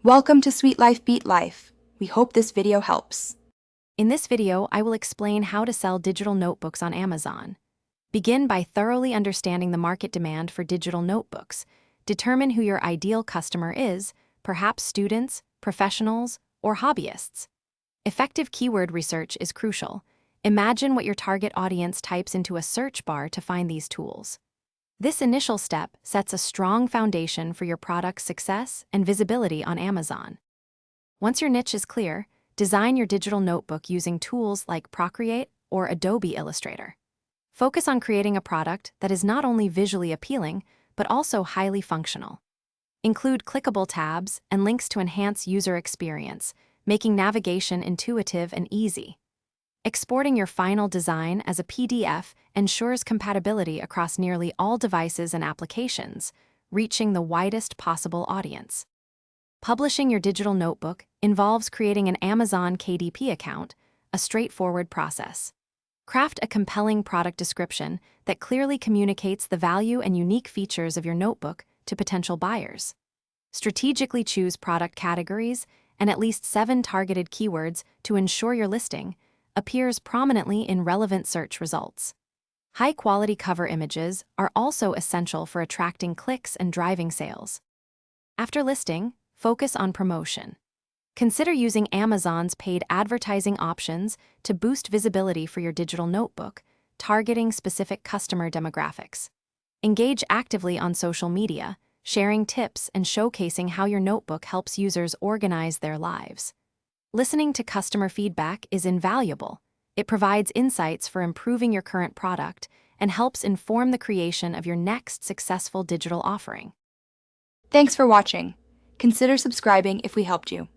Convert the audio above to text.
Welcome to Sweet Life Beat Life. We hope this video helps. In this video, I will explain how to sell digital notebooks on Amazon. Begin by thoroughly understanding the market demand for digital notebooks. Determine who your ideal customer is, perhaps students, professionals, or hobbyists. Effective keyword research is crucial. Imagine what your target audience types into a search bar to find these tools. This initial step sets a strong foundation for your product's success and visibility on Amazon. Once your niche is clear, design your digital notebook using tools like Procreate or Adobe Illustrator. Focus on creating a product that is not only visually appealing, but also highly functional. Include clickable tabs and links to enhance user experience, making navigation intuitive and easy. Exporting your final design as a PDF ensures compatibility across nearly all devices and applications, reaching the widest possible audience. Publishing your digital notebook involves creating an Amazon KDP account, a straightforward process. Craft a compelling product description that clearly communicates the value and unique features of your notebook to potential buyers. Strategically choose product categories and at least 7 targeted keywords to ensure your listing appears prominently in relevant search results. High-quality cover images are also essential for attracting clicks and driving sales. After listing, focus on promotion. Consider using Amazon's paid advertising options to boost visibility for your digital notebook, targeting specific customer demographics. Engage actively on social media, sharing tips and showcasing how your notebook helps users organize their lives. Listening to customer feedback is invaluable. It provides insights for improving your current product and helps inform the creation of your next successful digital offering. Thanks for watching. Consider subscribing if we helped you.